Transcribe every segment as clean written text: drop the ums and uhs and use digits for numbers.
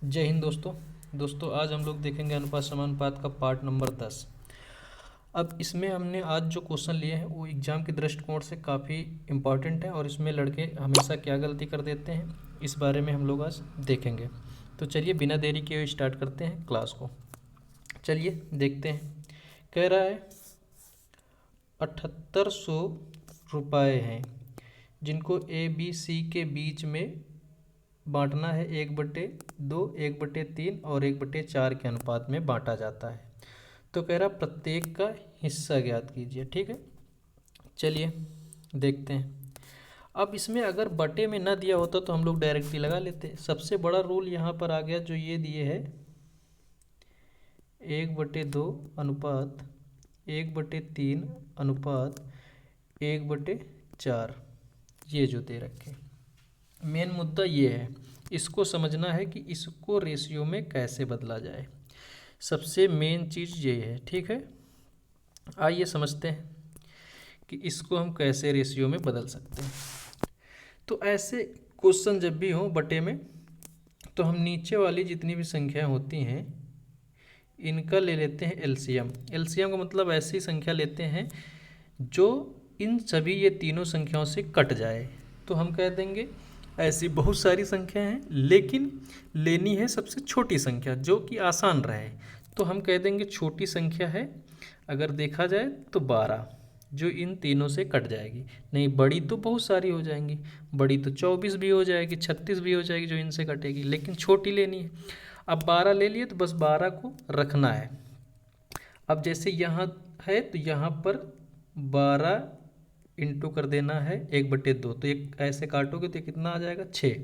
जय हिंद दोस्तों आज हम लोग देखेंगे अनुपात समानुपात का पार्ट नंबर 10। अब इसमें हमने आज जो क्वेश्चन लिए हैं वो एग्ज़ाम के दृष्टिकोण से काफ़ी इम्पॉर्टेंट है और इसमें लड़के हमेशा क्या गलती कर देते हैं इस बारे में हम लोग आज देखेंगे। तो चलिए बिना देरी किए हुए स्टार्ट करते हैं क्लास को। चलिए देखते हैं। कह रहा है 7800 रुपये हैं जिनको ए बी सी के बीच में बांटना है 1/2, 1/3 और 1/4 के अनुपात में बांटा जाता है। तो कह रहा प्रत्येक का हिस्सा ज्ञात कीजिए। ठीक है, चलिए देखते हैं। अब इसमें अगर बटे में ना दिया होता तो हम लोग डायरेक्टली लगा लेते। सबसे बड़ा रूल यहाँ पर आ गया जो ये दिए है 1/2 अनुपात 1/3 अनुपात 1/4, ये जो दे रखे। मेन मुद्दा ये है, इसको समझना है कि इसको रेशियो में कैसे बदला जाए। सबसे मेन चीज़ ये है। ठीक है, आइए समझते हैं कि इसको हम कैसे रेशियो में बदल सकते हैं। तो ऐसे क्वेश्चन जब भी हो बटे में तो हम नीचे वाली जितनी भी संख्याएं होती हैं इनका ले लेते हैं एलसीएम। एलसीएम का मतलब ऐसी संख्या लेते हैं जो इन सभी ये तीनों संख्याओं से कट जाए। तो हम कह देंगे ऐसी बहुत सारी संख्या हैं लेकिन लेनी है सबसे छोटी संख्या जो कि आसान रहे। तो हम कह देंगे छोटी संख्या है अगर देखा जाए तो 12 जो इन तीनों से कट जाएगी। नहीं, बड़ी तो बहुत सारी हो जाएंगी, बड़ी तो 24 भी हो जाएगी, 36 भी हो जाएगी जो इनसे कटेगी, लेकिन छोटी लेनी है। अब 12 ले लिए तो बस 12 को रखना है। अब जैसे यहाँ है तो यहाँ पर 12 इंटू कर देना है 1/2। तो एक ऐसे काटोगे तो कितना आ जाएगा 6।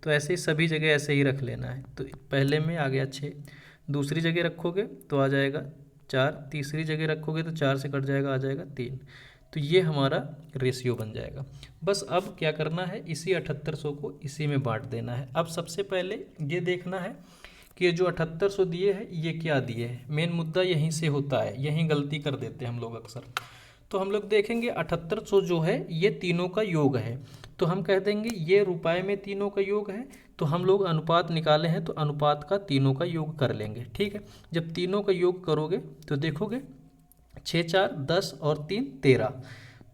तो ऐसे ही सभी जगह ऐसे ही रख लेना है। तो पहले में आ गया 6, दूसरी जगह रखोगे तो आ जाएगा 4, तीसरी जगह रखोगे तो 4 से कट जाएगा, आ जाएगा 3। तो ये हमारा रेशियो बन जाएगा। बस अब क्या करना है, इसी 7800 को इसी में बांट देना है। अब सबसे पहले ये देखना है कि ये जो 7800 दिए हैं ये क्या दिए हैं। मेन मुद्दा यहीं से होता है, यहीं गलती कर देते हैं हम लोग अक्सर। तो हम लोग देखेंगे 7800 जो है ये तीनों का योग है। तो हम कह देंगे ये रुपए में तीनों का योग है। तो हम लोग अनुपात निकाले हैं तो अनुपात का तीनों का योग कर लेंगे। ठीक है, जब तीनों का योग करोगे तो देखोगे 6 4 10 और 3 13।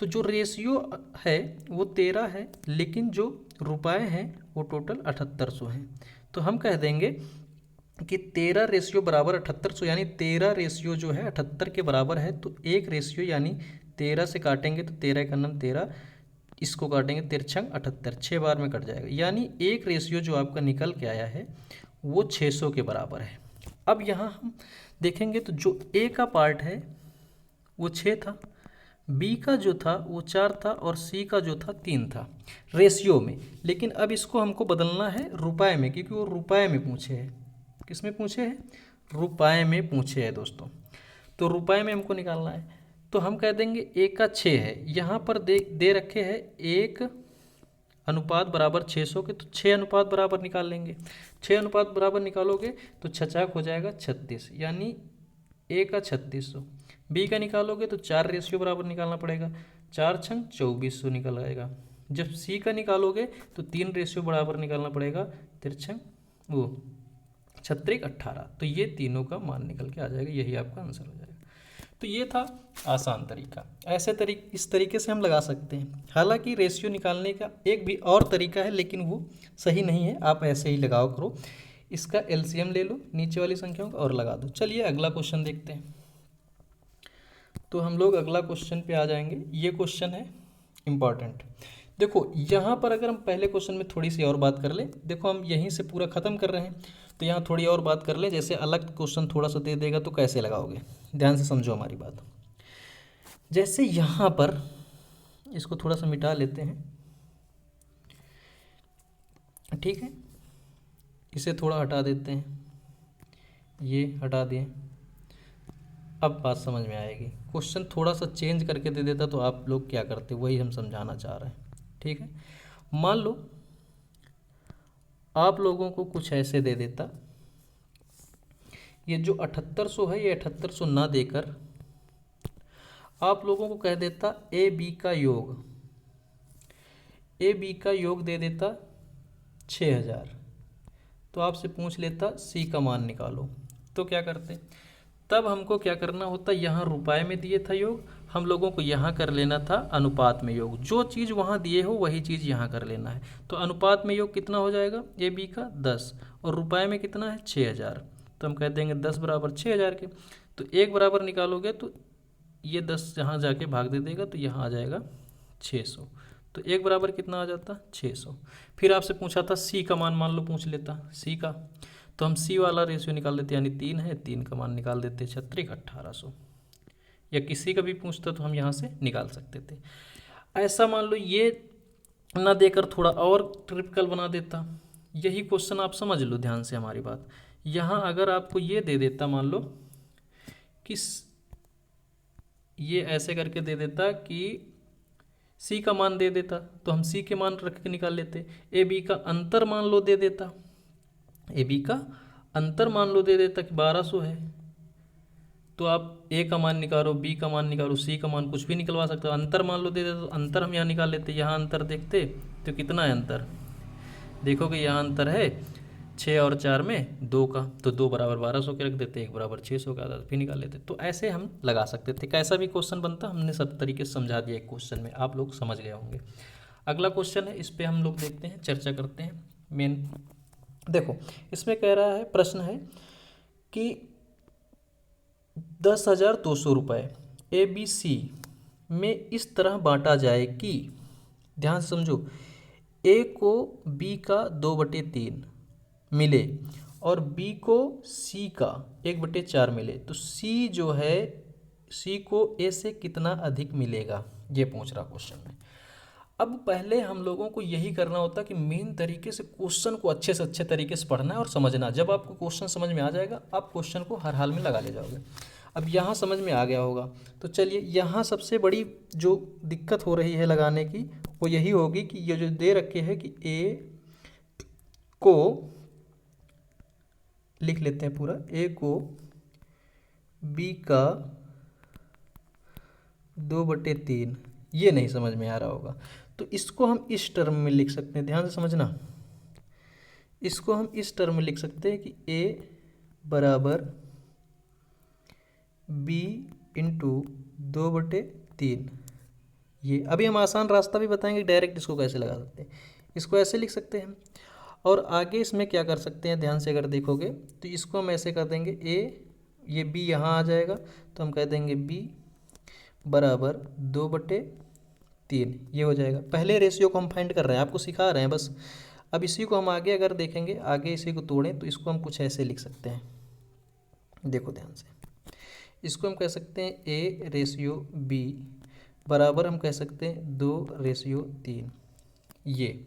तो जो रेशियो है वो 13 है लेकिन जो रुपए हैं वो टोटल 7800 हैं। तो हम कह देंगे कि 13 रेशियो बराबर 7800, यानी 13 रेशियो जो है 78 के बराबर है। तो एक रेशियो यानी 13 से काटेंगे तो 13 का नम 13, इसको काटेंगे 13 78, 6 बार में कट जाएगा। यानी एक रेशियो जो आपका निकल के आया है वो 600 के बराबर है। अब यहाँ हम देखेंगे तो जो ए का पार्ट है वो 6 था, बी का जो था वो 4 था और सी का जो था 3 था रेशियो में। लेकिन अब इसको हमको बदलना है रुपए में, क्योंकि वो रुपए में पूछे हैं। किस में पूछे हैं? रुपए में पूछे हैं दोस्तों। तो रुपए में हमको निकालना है। तो हम कह देंगे एक का 6 है, यहाँ पर दे रखे हैं 1 अनुपात बराबर 600 के। तो 6 अनुपात बराबर निकाल लेंगे। 6 अनुपात बराबर निकालोगे तो 6 हो जाएगा 36, यानी ए का 3600। बी का निकालोगे तो 4 रेशियो बराबर निकालना पड़ेगा, 4 छंग 2400 निकल आएगा। जब सी का निकालोगे तो 3 रेशियो बराबर निकालना पड़ेगा, तिरछंग वो 36 18। तो ये तीनों का मान निकल के आ जाएगा, यही आपका आंसर हो जाएगा। तो ये था आसान तरीका। इस तरीके से हम लगा सकते हैं। हालांकि रेशियो निकालने का एक भी और तरीका है लेकिन वो सही नहीं है, आप ऐसे ही लगाओ करो। इसका एलसीएम ले लो नीचे वाली संख्याओं का और लगा दो। चलिए अगला क्वेश्चन देखते हैं। तो हम लोग अगला क्वेश्चन पे आ जाएंगे। ये क्वेश्चन है इम्पॉर्टेंट। देखो यहाँ पर अगर हम पहले क्वेश्चन में थोड़ी सी और बात कर लें, देखो हम यहीं से पूरा ख़त्म कर रहे हैं तो यहाँ थोड़ी और बात कर लें। जैसे अलग क्वेश्चन थोड़ा सा दे देगा तो कैसे लगाओगे, ध्यान से समझो हमारी बात। जैसे यहाँ पर इसको थोड़ा सा मिटा लेते हैं, ठीक है, इसे थोड़ा हटा देते हैं, ये हटा दिए। अब बात समझ में आएगी। क्वेश्चन थोड़ा सा चेंज करके दे देता तो आप लोग क्या करते, वही हम समझाना चाह रहे हैं। ठीक है, मान लो आप लोगों को कुछ ऐसे दे देता, ये जो 7800 है ये 7800 ना देकर आप लोगों को कह देता ए बी का योग दे देता 6000। तो आपसे पूछ लेता सी का मान निकालो, तो क्या करते, तब हमको क्या करना होता, यहाँ रुपए में दिए था योग, हम लोगों को यहाँ कर लेना था अनुपात में योग। जो चीज़ वहाँ दिए हो वही चीज़ यहाँ कर लेना है। तो अनुपात में योग कितना हो जाएगा, ए बी का 10, और रुपए में कितना है 6000, तो हम कह देंगे 10 बराबर 6000 के। तो एक बराबर निकालोगे तो ये 10 यहाँ जाके भाग दे देगा, तो यहाँ आ जाएगा 600। तो एक बराबर कितना आ जाता, 600। फिर आपसे पूछा था सी का मान लो पूछ लेता सी का, तो हम सी वाला रेशियो निकाल देते, यानी 3 है, 3 का मान निकाल देते 36 1800, या किसी का भी पूछता तो हम यहाँ से निकाल सकते थे। ऐसा मान लो ये ना देकर थोड़ा और ट्रिपिकल बना देता, यही क्वेश्चन आप समझ लो ध्यान से हमारी बात। यहाँ अगर आपको ये दे देता, मान लो कि ये ऐसे करके दे देता कि सी का मान दे देता, तो हम सी के मान रख के निकाल लेते। ए बी का अंतर मान लो दे देता, ए बी का अंतर मान लो दे देता कि 1200 है, तो आप ए का मान निकालो, बी का मान निकालो, सी का मान कुछ भी निकलवा सकते हो। अंतर मान लो दे देते तो अंतर हम यहाँ निकाल लेते, यहाँ अंतर देखते तो कितना है अंतर, देखोगे यहाँ अंतर है 6 और 4 में 2 का, तो 2 बराबर 1200 के रख देते, 1 बराबर 600 का फिर निकाल लेते। तो ऐसे हम लगा सकते थे, कैसा भी क्वेश्चन बनता हमने सब तरीके से समझा दिया एक क्वेश्चन में, आप लोग समझ गए होंगे। अगला क्वेश्चन है, इस पर हम लोग देखते हैं, चर्चा करते हैं। मेन देखो इसमें कह रहा है, प्रश्न है कि 10,200 रुपये ए बी सी में इस तरह बांटा जाए कि, ध्यान से समझो, ए को बी का 2/3 मिले और बी को सी का 1/4 मिले, तो सी जो है सी को ए से कितना अधिक मिलेगा, ये पूछ रहा क्वेश्चन में। अब पहले हम लोगों को यही करना होता कि मेन तरीके से क्वेश्चन को अच्छे से अच्छे तरीके से पढ़ना है और समझना। जब आपको क्वेश्चन समझ में आ जाएगा, आप क्वेश्चन को हर हाल में लगा ले जाओगे। अब यहाँ समझ में आ गया होगा, तो चलिए यहाँ सबसे बड़ी जो दिक्कत हो रही है लगाने की, वो यही होगी कि ये जो दे रखे है कि ए को लिख लेते हैं पूरा, ए को बी का 2/3, ये नहीं समझ में आ रहा होगा, तो इसको हम इस टर्म में लिख सकते हैं, ध्यान से समझना। इसको हम इस टर्म में लिख सकते हैं कि ए बराबर बी इंटू 2/3। ये अभी हम आसान रास्ता भी बताएंगे, डायरेक्ट इसको कैसे लगा सकते हैं। इसको ऐसे लिख सकते हैं, और आगे इसमें क्या कर सकते हैं, ध्यान से अगर देखोगे तो इसको हम ऐसे कर देंगे, ए ये बी यहाँ आ जाएगा, तो हम कह देंगे बी बराबर 2/3, ये हो जाएगा। पहले रेशियो को हम फाइंड कर रहे हैं, आपको सिखा रहे हैं बस। अब इसी को हम आगे अगर देखेंगे, आगे इसी को तोड़ें तो इसको हम कुछ ऐसे लिख सकते हैं, देखो ध्यान से। इसको हम कह सकते हैं ए रेशियो बी बराबर हम कह सकते हैं 2/3। ये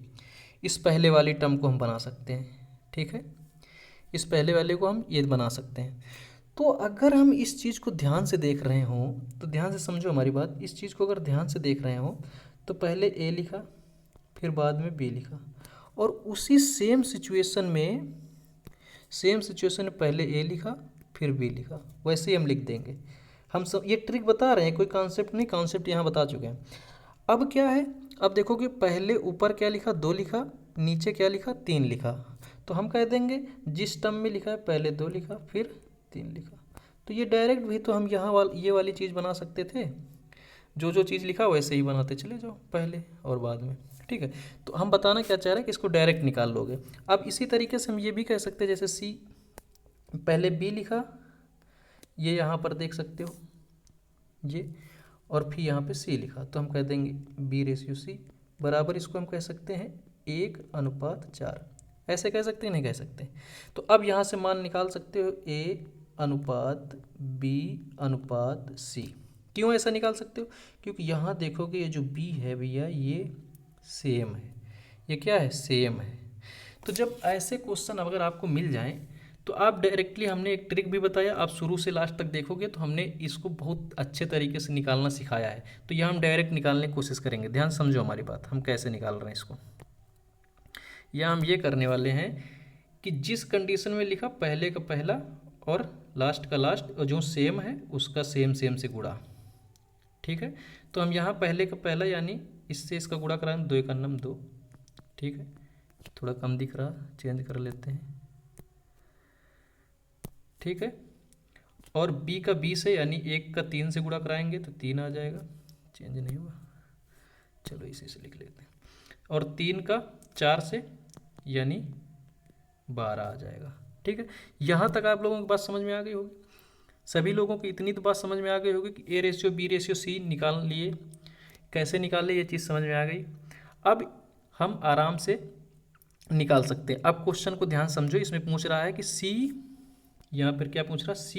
इस पहले वाली टर्म को हम बना सकते हैं, ठीक है, इस पहले वाले को हम ये बना सकते हैं। तो अगर हम इस चीज़ को ध्यान से देख रहे हों, तो ध्यान से समझो हमारी बात, इस चीज़ को अगर ध्यान से देख रहे हों तो पहले ए लिखा, फिर बाद में बी लिखा, और उसी सेम सिचुएशन में पहले ए लिखा फिर बी लिखा, वैसे ही हम लिख देंगे। हम सब ये ट्रिक बता रहे हैं, कोई कॉन्सेप्ट नहीं, कॉन्सेप्ट यहाँ बता चुके हैं। अब क्या है, अब देखोगे पहले ऊपर क्या लिखा, 2 लिखा, नीचे क्या लिखा, 3 लिखा, तो हम कह देंगे जिस टर्म में लिखा है पहले 2 लिखा फिर 3 लिखा। तो ये डायरेक्ट भी तो हम यहाँ ये वाली चीज़ बना सकते थे, जो चीज़ लिखा वैसे ही बनाते चले जाओ, पहले और बाद में, ठीक है। तो हम बताना क्या चाह रहे हैं कि इसको डायरेक्ट निकाल लोगे। अब इसी तरीके से हम ये भी कह सकते हैं, जैसे सी पहले बी लिखा, ये यहाँ पर देख सकते हो ये, और फिर यहाँ पे सी लिखा, तो हम कह देंगे बी रेशियो सी बराबर, इसको हम कह सकते हैं 1:4, ऐसे कह सकते हैं, नहीं कह सकते। तो अब यहाँ से मान निकाल सकते हो A/B/C। क्यों ऐसा निकाल सकते हो, क्योंकि यहाँ देखोगे ये जो B है भैया ये सेम है, ये क्या है, सेम है। तो जब ऐसे क्वेश्चन अगर आपको मिल जाएं तो आप डायरेक्टली, हमने एक ट्रिक भी बताया, आप शुरू से लास्ट तक देखोगे तो हमने इसको बहुत अच्छे तरीके से निकालना सिखाया है। तो यह हम डायरेक्ट निकालने की कोशिश करेंगे, ध्यान समझो हमारी बात, हम कैसे निकाल रहे हैं इसको। या हम ये करने वाले हैं कि जिस कंडीशन में लिखा पहले का पहला और लास्ट का लास्ट, और जो सेम है उसका सेम से गुणा, ठीक है। तो हम यहाँ पहले का पहला यानी इससे इसका गुणा कराएं, 2 × 2, ठीक है, थोड़ा कम दिख रहा, चेंज कर लेते हैं, ठीक है। और b का 20 है, यानी 1 का 3 से गुणा कराएंगे तो 3 आ जाएगा, चेंज नहीं हुआ, चलो इसी से लिख लेते हैं। और 3 का 4 से यानी 12 आ जाएगा। ठीक है, यहाँ तक आप लोगों की बात समझ में आ गई होगी। सभी लोगों की इतनी तो बात समझ में आ गई होगी कि A/B/C निकाल लिए, कैसे निकाले ये चीज़ समझ में आ गई। अब हम आराम से निकाल सकते हैं। अब क्वेश्चन को ध्यान समझो, इसमें पूछ रहा है कि C, यहाँ पर क्या पूछ रहा है, C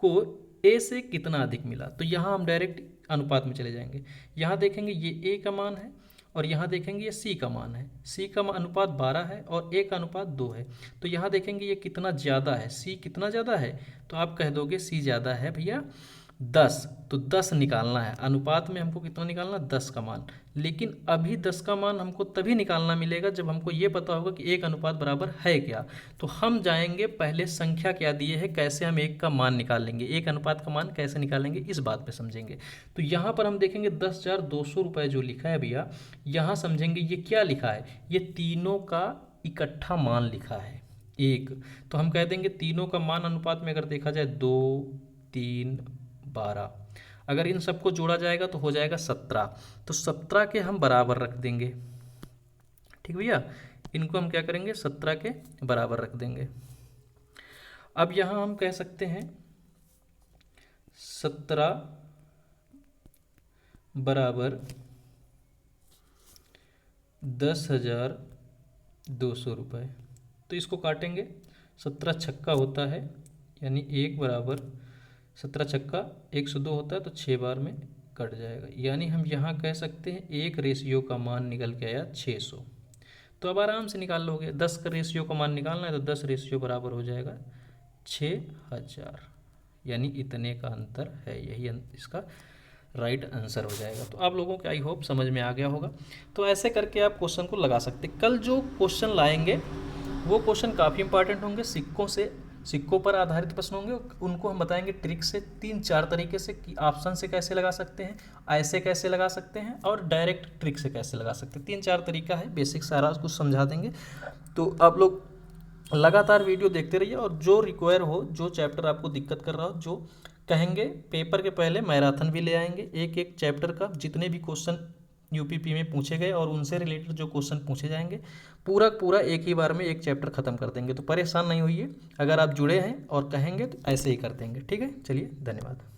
को A से कितना अधिक मिला। तो यहाँ हम डायरेक्ट अनुपात में चले जाएंगे। यहाँ देखेंगे ये A का मान है और यहाँ देखेंगे ये C का मान है। C का अनुपात 12 है और A का अनुपात 2 है। तो यहाँ देखेंगे ये कितना ज़्यादा है, C कितना ज़्यादा है, तो आप कह दोगे C ज़्यादा है भैया 10। तो 10 निकालना है, अनुपात में हमको कितना निकालना, 10 का मान। लेकिन अभी 10 का मान हमको तभी निकालना मिलेगा जब हमको ये पता होगा कि 1 अनुपात बराबर है क्या। तो हम जाएंगे पहले संख्या क्या दिए है, कैसे हम 1 का मान निकाल लेंगे, 1 अनुपात का मान कैसे निकालेंगे, इस बात पे समझेंगे। तो यहाँ पर हम देखेंगे 10,200 रुपये जो लिखा है भैया, यहाँ समझेंगे ये क्या लिखा है, ये तीनों का इकट्ठा मान लिखा है 1। तो हम कह देंगे तीनों का मान अनुपात में अगर देखा जाए 2, 3, 12, अगर इन सबको जोड़ा जाएगा तो हो जाएगा 17। तो 17 के हम बराबर रख देंगे। ठीक भैया, इनको हम क्या करेंगे, 17 के बराबर रख देंगे। अब यहाँ हम कह सकते हैं 17 बराबर 10,200 रुपये। तो इसको काटेंगे, 17 छक्का होता है, यानी 1 बराबर 17 छक्का 102 होता है, तो 6 बार में कट जाएगा। यानी हम यहाँ कह सकते हैं 1 रेशियो का मान निकल के आया 600। तो अब आराम से निकाल लोगे, 10 का रेशियो का मान निकालना है तो 10 रेशियो बराबर हो जाएगा 6,000, यानी इतने का अंतर है, यही इसका राइट आंसर हो जाएगा। तो आप लोगों को आई होप समझ में आ गया होगा। तो ऐसे करके आप क्वेश्चन को लगा सकते। कल जो क्वेश्चन लाएंगे वो क्वेश्चन काफ़ी इंपॉर्टेंट होंगे, सिक्कों पर आधारित प्रश्न होंगे। उनको हम बताएंगे ट्रिक से, 3-4 तरीके से कि ऑप्शन से कैसे लगा सकते हैं, ऐसे कैसे लगा सकते हैं और डायरेक्ट ट्रिक से कैसे लगा सकते हैं। 3-4 तरीका है, बेसिक सारा कुछ समझा देंगे। तो आप लोग लगातार वीडियो देखते रहिए, और जो रिक्वायर हो, जो चैप्टर आपको दिक्कत कर रहा हो, जो कहेंगे पेपर के पहले मैराथन भी ले आएंगे, एक एक चैप्टर का जितने भी क्वेश्चन यूपीपी में पूछे गए और उनसे रिलेटेड जो क्वेश्चन पूछे जाएंगे, पूरा एक ही बार में एक चैप्टर खत्म कर देंगे। तो परेशान नहीं होइए, अगर आप जुड़े हैं और कहेंगे तो ऐसे ही कर देंगे। ठीक है, चलिए धन्यवाद।